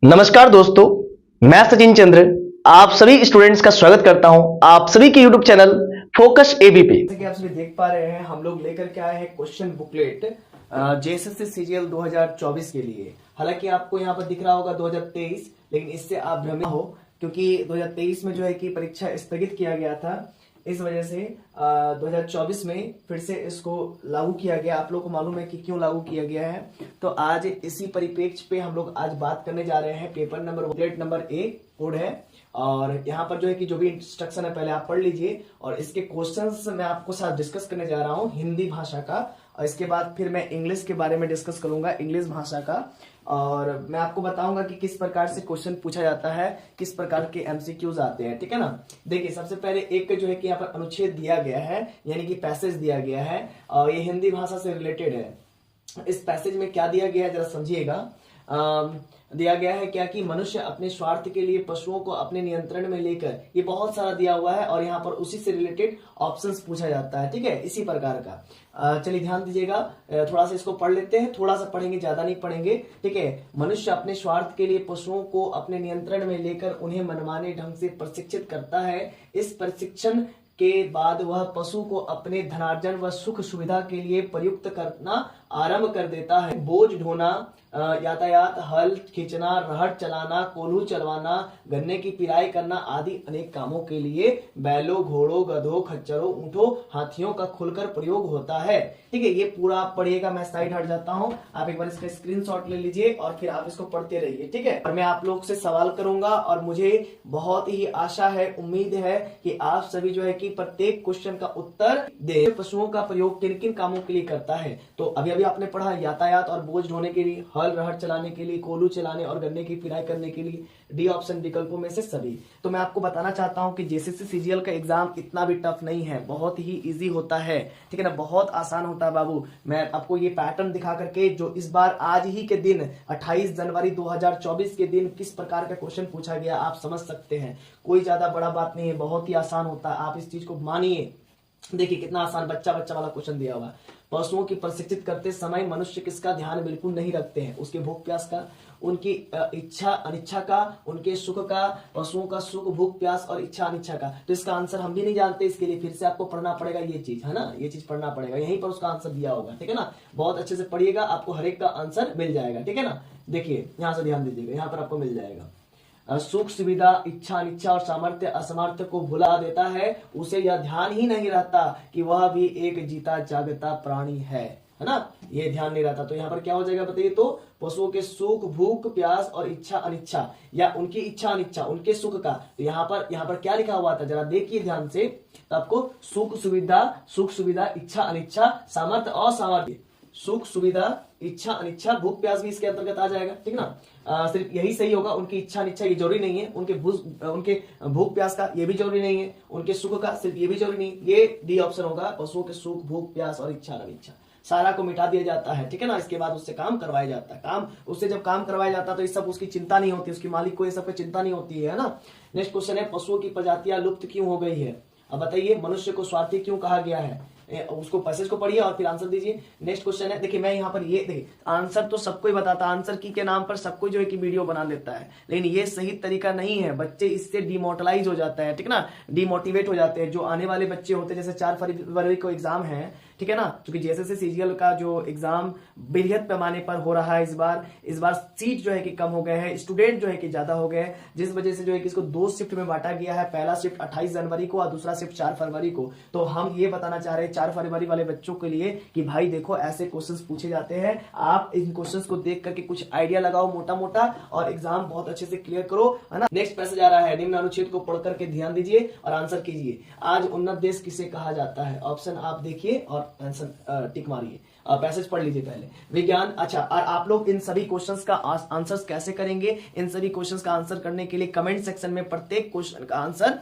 नमस्कार दोस्तों, मैं सचिन चंद्र आप सभी स्टूडेंट्स का स्वागत करता हूं आप सभी के यूट्यूब चैनल फोकस एबी पे। जैसे कि आप सभी देख पा रहे हैं, हम लोग लेकर के आए हैं क्वेश्चन बुकलेट जेएसएससी सीजीएल 2024 के लिए। हालांकि आपको यहाँ पर दिख रहा होगा 2023, लेकिन इससे आप भ्रमित हो क्योंकि 2023 में जो है कि परीक्षा स्थगित किया गया था। इस वजह से 2024 में फिर से इसको लागू किया गया। आप लोगों को मालूम है कि क्यों लागू किया गया है, तो आज इसी परिप्रेक्ष्य पे हम लोग आज बात करने जा रहे हैं। Paper number booklet number 1 code है, और यहाँ पर जो है कि जो भी इंस्ट्रक्शन है पहले आप पढ़ लीजिए, और इसके क्वेश्चंस मैं आपको साथ डिस्कस करने जा रहा हूँ हिंदी भाषा का, और इसके बाद फिर मैं इंग्लिश के बारे में डिस्कस करूंगा, इंग्लिश भाषा का। और मैं आपको बताऊंगा कि किस प्रकार से क्वेश्चन पूछा जाता है, किस प्रकार के एमसीक्यूज आते हैं, ठीक है ना। देखिए, सबसे पहले एक जो है कि यहाँ पर अनुच्छेद दिया गया है, यानी कि पैसेज दिया गया है, और ये हिंदी भाषा से रिलेटेड है। इस पैसेज में क्या दिया गया है जरा समझिएगा। दिया गया है क्या कि मनुष्य अपने स्वार्थ के लिए पशुओं को अपने नियंत्रण में लेकर, ये बहुत सारा दिया हुआ है, और यहाँ पर उसी से रिलेटेड ऑप्शंस पूछा जाता है, ठीक है, इसी प्रकार का। चलिए ध्यान दीजिएगा, थोड़ा सा इसको पढ़ लेते हैं, थोड़ा सा पढ़ेंगे, ज्यादा नहीं पढ़ेंगे, ठीक है। मनुष्य अपने स्वार्थ के लिए पशुओं को अपने नियंत्रण में लेकर उन्हें मनमाने ढंग से प्रशिक्षित करता है। इस प्रशिक्षण के बाद वह पशु को अपने धनार्जन व सुख सुविधा के लिए प्रयुक्त करना आरंभ कर देता है। बोझ ढोना, यातायात, हल खींचना, रहट चलाना, कोल्हू चलवाना, गन्ने की पिराई करना आदि अनेक कामों के लिए बैलों, घोड़ों, गधों, खच्चरों, ऊंटों, हाथियों का खुलकर प्रयोग होता है, ठीक है। ये पूरा आप पढ़िएगा, मैं साइड हट जाता हूँ, आप एक बार इसका स्क्रीनशॉट ले लीजिए और फिर आप इसको पढ़ते रहिए, ठीक है। और मैं आप लोग से सवाल करूंगा, और मुझे बहुत ही आशा है, उम्मीद है कि आप सभी जो है कि प्रत्येक क्वेश्चन का उत्तर दे। पशुओं का प्रयोग किन किन कामों के लिए करता है, तो अभी अभी आपने पढ़ा यातायात और बोझ ढोने के लिए, हल रहट चलाने के लिए, कोल्हू चलाने और गन्ने की पिराई करने के लिए, डी ऑप्शन विकल्पों में से सभी। तो मैं आपको बताना चाहता हूं कि जेएसएससी सीजीएल का एग्जाम इतना भी टफ नहीं है, बहुत ही इजी होता है, ठीक है ना, बहुत आसान होता है बाबू। मैं आपको ये पैटर्न दिखा करके, जो इस बार आज ही के दिन 28 जनवरी 2024 के दिन किस प्रकार का क्वेश्चन पूछा गया, आप समझ सकते हैं। कोई ज्यादा बड़ा बात नहीं है, बहुत ही आसान होता है, आप इस चीज को मानिए। देखिए कितना आसान बच्चा बच्चा वाला क्वेश्चन दिया हुआ है। पशुओं की प्रशिक्षित करते समय मनुष्य किसका ध्यान बिल्कुल नहीं रखते हैं? उसके भूख प्यास का, उनकी इच्छा अनिच्छा का, उनके सुख का, पशुओं का सुख, भूख प्यास और इच्छा अनिच्छा का। तो इसका आंसर हम भी नहीं जानते, इसके लिए फिर से आपको पढ़ना पड़ेगा, ये चीज है ना, ये चीज पढ़ना पड़ेगा, यहीं पर उसका आंसर दिया होगा, ठीक है ना। बहुत अच्छे से पढ़िएगा, आपको हर एक का आंसर मिल जाएगा, ठीक है ना। देखिए यहाँ से ध्यान दीजिएगा, यहाँ पर आपको मिल जाएगा। सुख सुविधा, इच्छा अनिच्छा और सामर्थ्य असमर्थ्य को भुला देता है, उसे यह ध्यान ही नहीं रहता कि वह भी एक जीता जागता प्राणी है ना, ये ध्यान नहीं रहता। तो यहाँ पर क्या हो जाएगा बताइए, तो पशुओं के सुख, भूख प्यास और इच्छा अनिच्छा, या उनकी इच्छा अनिच्छा, उनके सुख का। तो यहाँ पर क्या लिखा हुआ था जरा देखिए ध्यान से, तो आपको सुख सुविधा, इच्छा अनिच्छा, सामर्थ्य असामर्थ्य, सुख सुविधा, इच्छा अनिच्छा, भूख प्यास भी इसके अंतर्गत आ जाएगा, ठीक ना। सिर्फ यही सही होगा, उनकी इच्छा अनिच्छा ये जरूरी नहीं है, उनके भूख प्यास का ये भी जरूरी नहीं है, उनके सुख का सिर्फ ये भी जरूरी नहीं, ये डी ऑप्शन होगा, पशुओं के सुख, भूख प्यास और इच्छा अनिच्छा, सारा को मिटा दिया जाता है, ठीक है ना। इसके बाद उससे काम करवाया जाता है, उससे जब काम करवाया जाता है तो इस सब उसकी चिंता नहीं होती, उसकी मालिक को ये सब की चिंता नहीं होती है ना। नेक्स्ट क्वेश्चन है, पशुओं की प्रजातियां लुप्त क्यों हो गई है? अब बताइए, मनुष्य को स्वार्थी क्यों कहा गया है? उसको पैसेज को पढ़िए और फिर आंसर दीजिए। नेक्स्ट क्वेश्चन है, देखिए मैं यहाँ पर ये देखिए, आंसर तो सबको ही बताता, आंसर की के नाम पर सबको जो है कि वीडियो बना लेता है, लेकिन ये सही तरीका नहीं है, बच्चे इससे डिमोटलाइज हो जाता है, ठीक ना, डिमोटिवेट हो जाते हैं। जो आने वाले बच्चे होते हैं, जैसे 4 फरवरी को एग्जाम है, ठीक है ना, क्योंकि जेएसएससी सीजीएल का जो एग्जाम बृहद पैमाने पर हो रहा है, इस बार सीट जो है कि कम हो गए हैं, स्टूडेंट जो है कि ज्यादा हो गए हैं, जिस वजह से जो है कि इसको 2 शिफ्ट में बांटा गया है, पहला शिफ्ट 28 जनवरी को और दूसरा शिफ्ट 4 फरवरी को। तो हम ये बताना चाह रहे हैं 4 फरवरी वाले बच्चों के लिए कि भाई देखो, ऐसे क्वेश्चंस पूछे जाते हैं, आप इन क्वेश्चंस को देख करके कुछ आइडिया लगाओ मोटा मोटा, और एग्जाम बहुत अच्छे से क्लियर करो, है ना। नेक्स्ट पैसेज आ रहा है, निम्न अनुच्छेद को पढ़ करके ध्यान दीजिए और आंसर कीजिए। आज उन्नत देश किसे कहा जाता है? ऑप्शन आप देखिए और आंसर टिक मारिए, पैसेज पढ़ लीजिए पहले। विज्ञान, अच्छा, और आप लोग इन सभी क्वेश्चंस का आंसर्स कैसे करेंगे? इन सभी क्वेश्चंस का आंसर करने के लिए कमेंट सेक्शन में प्रत्येक क्वेश्चन का आंसर,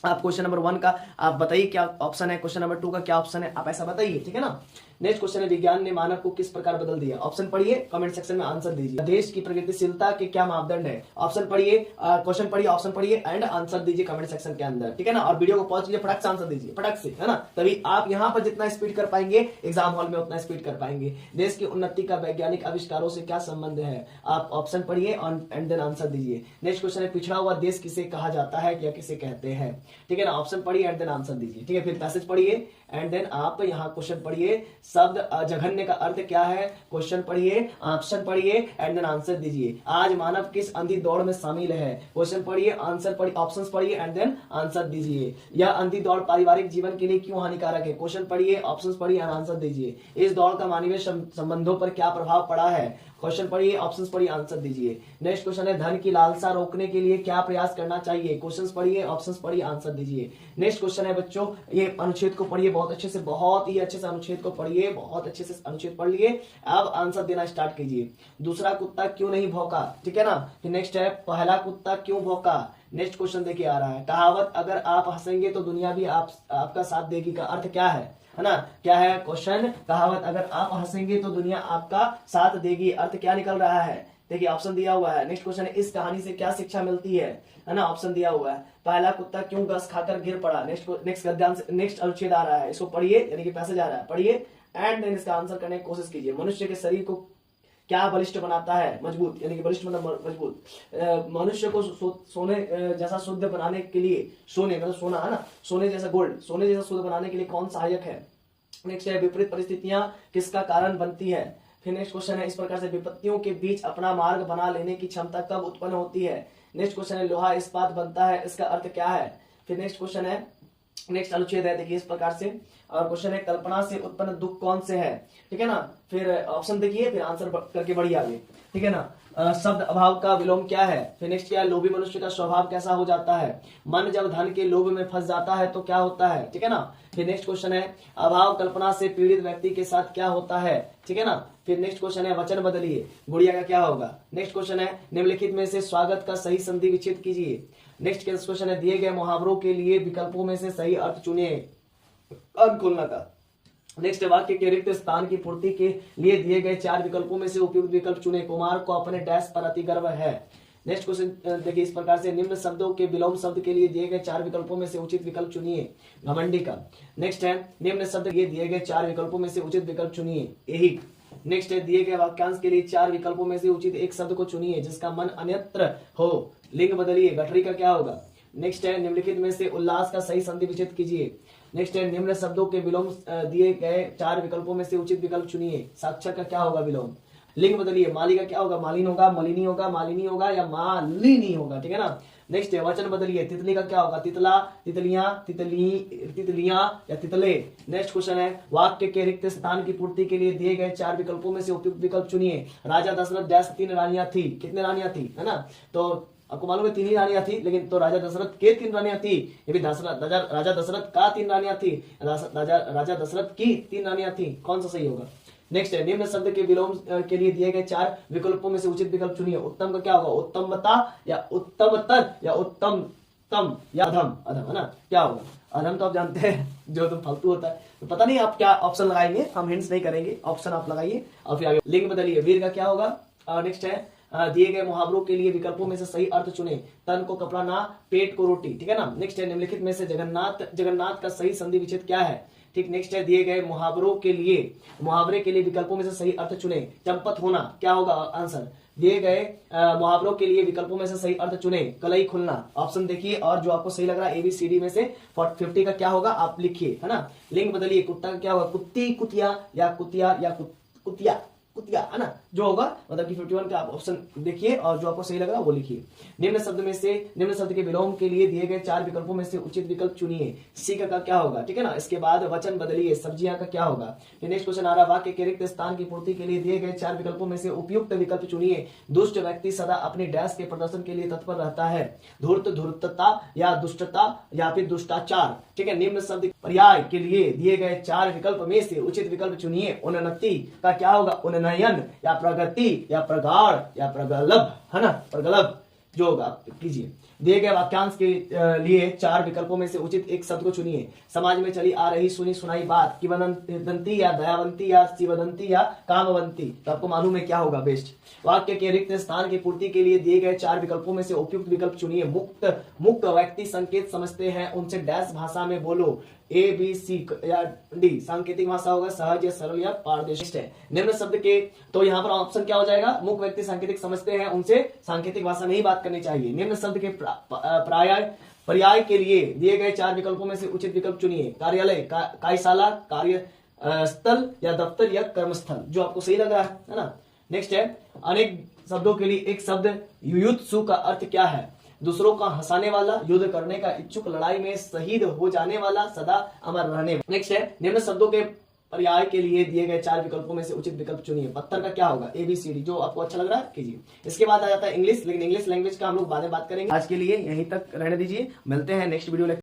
आप क्वेश्चन नंबर 1 का आप बताइए क्या ऑप्शन है, क्वेश्चन नंबर 2 का क्या ऑप्शन है, आप ऐसा बताइए, ठीक है ना। नेक्स्ट क्वेश्चन है विज्ञान ने मानव को किस प्रकार बदल दिया। ऑप्शन पढ़िए, कमेंट सेक्शन में आंसर दीजिए। देश की प्रगतिशीलता के क्या मापदंड है। ऑप्शन पढ़िए, क्वेश्चन पढ़िए, ऑप्शन पढ़िए एंड आंसर दीजिए कमेंट सेक्शन के अंदर, ठीक है ना। और वीडियो को पॉज कीजिए, फटाक से आंसर दीजिए, फटाक से, है ना। तभी आप यहाँ पर जितना स्पीड कर पाएंगे एग्जाम हॉल में उतना स्पीड कर पाएंगे। देश की उन्नति का वैज्ञानिक आविष्कारों से क्या संबंध है। आप ऑप्शन पढ़िए एंड देन आंसर दीजिए। नेक्स्ट क्वेश्चन है पिछड़ा हुआ देश किसे कहा जाता है या किसे कहते हैं, ठीक है ना। ऑप्शन पढ़िए एंड देन आंसर दीजिए, ठीक है। फिर पैसेज पढ़िए एंड देन आप यहाँ क्वेश्चन पढ़िए। शब्द जघन्य का अर्थ क्या है, क्वेश्चन पढ़िए, ऑप्शन पढ़िए एंड देन आंसर दीजिए। आज मानव किस अंधी दौड़ में शामिल है, क्वेश्चन पढ़िए, आंसर पढ़िए, ऑप्शंस पढ़िए एंड देन आंसर दीजिए। यह अंधी दौड़ पारिवारिक जीवन के लिए क्यों हानिकारक है, क्वेश्चन पढ़िए, ऑप्शंस पढ़िए एंड आंसर दीजिए। इस दौड़ का मानवीय संबंधों पर क्या प्रभाव पड़ा है, क्वेश्चन पढ़िए, ऑप्शंस पढ़िए, आंसर दीजिए। नेक्स्ट क्वेश्चन है धन की लालसा रोकने के लिए क्या प्रयास करना चाहिए, क्वेश्चंस पढ़िए, ऑप्शंस पढ़िए, आंसर दीजिए। नेक्स्ट क्वेश्चन है बच्चों, ये अनुच्छेद को पढ़िए बहुत अच्छे से, बहुत ही अच्छे से अनुच्छेद को पढ़िए, बहुत अच्छे से अनुच्छेद पढ़ लिए। अब आंसर देना स्टार्ट कीजिए। दूसरा कुत्ता क्यों नहीं भौंका, ठीक है ना। फिर नेक्स्ट है पहला कुत्ता क्यों भौंका। नेक्स्ट क्वेश्चन देखिए आ रहा है कहावत अगर आप हंसेंगे तो दुनिया भी आपका साथ देगी का अर्थ क्या है ना। क्या है क्वेश्चन, कहावत अगर आप हंसेंगे तो दुनिया आपका साथ देगी, अर्थ क्या निकल रहा है। देखिए ऑप्शन दिया हुआ है। नेक्स्ट क्वेश्चन है इस कहानी से क्या शिक्षा मिलती है ना। ऑप्शन दिया हुआ है। पहला कुत्ता क्यों घास खाकर गिर पड़ा। नेक्स्ट अनुच्छेद आ रहा है, इसको पढ़िए, यानी कि पैसेज आ रहा है, पढ़िए एंड देन इसका आंसर करने की कोशिश कीजिए। मनुष्य के शरीर को क्या बलिष्ठ बनाता है, मजबूत, यानी कि बलिष्ठ मतलब मजबूत। मनुष्य को सोने जैसा शुद्ध बनाने के लिए, सोने मतलब सोना है ना, सोने जैसा गोल्ड, सोने जैसा शुद्ध बनाने के लिए कौन सहायक है। नेक्स्ट है विपरीत परिस्थितियां किसका कारण बनती है। फिर नेक्स्ट क्वेश्चन है इस प्रकार से विपत्तियों के बीच अपना मार्ग बना लेने की क्षमता कब उत्पन्न होती है। नेक्स्ट क्वेश्चन है लोहा इस्पात बनता है, इसका अर्थ क्या है। फिर नेक्स्ट क्वेश्चन है, नेक्स्ट अनुच्छेद है देखिए इस प्रकार से, और क्वेश्चन है कल्पना से उत्पन्न दुख कौन से है, ठीक है ना। फिर ऑप्शन देखिए, फिर आंसर करके बढ़िए आगे, ठीक है ना। शब्द अभाव का विलोम क्या है। फिर नेक्स्ट क्या है लोभी मनुष्य का स्वभाव कैसा हो जाता है। मन जब धन के लोभ में फंस जाता है तो क्या होता है, ठीक है ना। फिर नेक्स्ट क्वेश्चन है अभाव कल्पना से पीड़ित व्यक्ति के साथ क्या होता है, ठीक है ना। फिर नेक्स्ट क्वेश्चन है वचन बदलिए, गुड़िया का क्या होगा। नेक्स्ट क्वेश्चन है निम्नलिखित में से स्वागत का सही संधि विच्छेद कीजिए। नेक्स्ट क्वेश्चन है दिए गए मुहावरों के लिए विकल्पों में से सही अर्थ चुनिए, अर्थ खोलना का। नेक्स्ट वाक्य के रिक्त स्थान की पूर्ति के लिए दिए गए 4 विकल्पों में से उपयुक्त विकल्प चुने। कुमार को अपने डैश पर अति गर्व है। नेक्स्ट क्वेश्चन देखिए इस प्रकार से निम्न शब्दों के विलोम शब्द के लिए दिए गए 4 विकल्पों में से उचित विकल्प चुनिए, घमंडी का। नेक्स्ट है निम्न शब्द के दिए गए 4 विकल्पों में से उचित विकल्प चुनिए, यही। नेक्स्ट है दिए गए वाक्यांश के लिए 4 विकल्पों में से उचित एक शब्द को चुनिए जिसका मन अन्यत्र हो, लिंग बदलिए, गठरी का क्या होगा। नेक्स्ट है निम्नलिखित में से उल्लास का सही संधि विच्छेद कीजिए। नेक्स्ट है निम्न शब्दों के विलोम दिए गए 4 विकल्पों में से उचित विकल्प चुनिए, साक्षर का क्या होगा विलोम। लिंग बदलिए, माली का क्या होगा, मालिन होगा, मलिनी होगा, मालिनी होगा या मालिनी होगा, ठीक है ना। नेक्स्ट है वचन बदलिए, तितली का क्या होगा, तितला, तितलियां, तितलियां या तितले। नेक्स्ट क्वेश्चन है वाक्य के रिक्त स्थान की पूर्ति के लिए दिए गए 4 विकल्पों में से उपयुक्त विकल्प चुनिए। राजा दशरथ डैश 3 रानियां थी, कितने रानियां थी, है ना। तो आपको मालूम है 3 ही रानियां थी, लेकिन तो राजा दशरथ के 3 रानियां थी, ये भी राजा दशरथ का 3 रानियां थी, राजा दशरथ की 3 रानियां थी, कौन सा सही होगा। नेक्स्ट है निम्न शब्द के विलोम के लिए दिए गए 4 विकल्पों में से उचित विकल्प चुनिए। उत्तम का क्या होगा, उत्तमता या उत्तमतर या उत्तम या अधम, अधम है ना, क्या होगा। अधम तो आप जानते हैं जो तुम फालतू होता है, तो पता नहीं आप क्या ऑप्शन लगाएंगे, हम हिंट्स नहीं करेंगे, ऑप्शन आप लगाइए और फिर आगे। लिंग बदलिए, वीर का क्या होगा। नेक्स्ट है दिए गए मुहावरों के लिए विकल्पों में से सही अर्थ चुने। तन को कपड़ा ना, पेट को रोटी, ठीक है ना। नेक्स्ट है निम्नलिखित में से जगन्नाथ का सही संधि विच्छेद क्या है, ठीक। नेक्स्ट है दिए गए मुहावरे के लिए विकल्पों में से सही अर्थ चुने। चंपत होना क्या होगा आंसर। दिए गए मुहावरों के लिए विकल्पों में से सही अर्थ चुने। कलई खुलना, ऑप्शन देखिए और जो आपको सही लग रहा है ABCD में से 50 का क्या होगा आप लिखिए, है ना। लिंग बदलिए, कुत्ता का क्या होगा, कुत्ती, कुतिया या कुतिया या कुतिया, है ना, जो होगा मतलब कि 51 का आप ऑप्शन देखिए और जो आपको सही लग रहा है वो लिखिए। निम्न शब्द के विलोम के लिए दिए गए 4 विकल्पों में से उचित विकल्प चुनिए। सी का क्या होगा, ठीक है ना। इसके बाद वचन बदलिए, सब्जियां का क्या होगा। नेक्स्ट क्वेश्चन आ रहा है वाक्य के रिक्त स्थान की पूर्ति के लिए दिए गए 4 विकल्पों में से उपयुक्त विकल्प चुनिए। दुष्ट व्यक्ति सदा अपनी डैश के प्रदर्शन के लिए तत्पर रहता है। धूर्तता या दुष्टता या फिर दुष्टाचार, ठीक है। निम्न शब्द पर्याय के लिए दिए गए 4 विकल्प में से उचित विकल्प चुनिए। उन्नति का क्या होगा, उन्नयन या प्रगति या प्रगाढ़ या प्रगल्भ, है ना, प्रगल्भ। जो होगा कीजिए। दिए गए वाक्यांश के लिए 4 विकल्पों में से उचित एक शब्द को चुनिए। समाज में चली आ रही सुनी सुनाई बात किंवदंती या दयावंती या शिवदंती या कामवंती, तो आपको मालूम है क्या होगा बेस्ट। वाक्य के रिक्त स्थान की पूर्ति के लिए दिए गए 4 विकल्पों में से उपयुक्त विकल्प चुनिए। मुक्त व्यक्ति संकेत समझते हैं, उनसे डैश भाषा में बोलो। ए बी सी या डी सांकेतिक भाषा होगा, सहज या सरल या पारदर्शी है। निम्न शब्द के, तो यहाँ पर ऑप्शन क्या हो जाएगा, मुक्त व्यक्ति सांकेतिक समझते हैं, उनसे सांकेतिक भाषा में ही बात करनी चाहिए। निम्न शब्द के पर्याय के लिए दिए गए 4 विकल्पों में से उचित विकल्प चुनिए। कार्यालय, कार्यशाला, कार्य स्थल या दफ्तर या कर्मस्थल, जो आपको सही लग रहा है ना। नेक्स्ट है, अनेक शब्दों के लिए एक शब्द युयुत्सु का अर्थ क्या है। दूसरों का हंसाने वाला, युद्ध करने का इच्छुक, लड़ाई में शहीद हो जाने वाला, सदा अमर रहने। नेक्स्ट है, निम्न शब्दों के पर्याय के लिए दिए गए 4 विकल्पों में से उचित विकल्प चुनिए। पत्थर का क्या होगा, ABCD, जो आपको अच्छा लग रहा है कीजिए। इसके बाद आ जाता है इंग्लिश, लेकिन इंग्लिश लैंग्वेज का हम लोग बाद में बात करेंगे। आज के लिए यहीं तक रहने दीजिए, मिलते हैं नेक्स्ट वीडियो।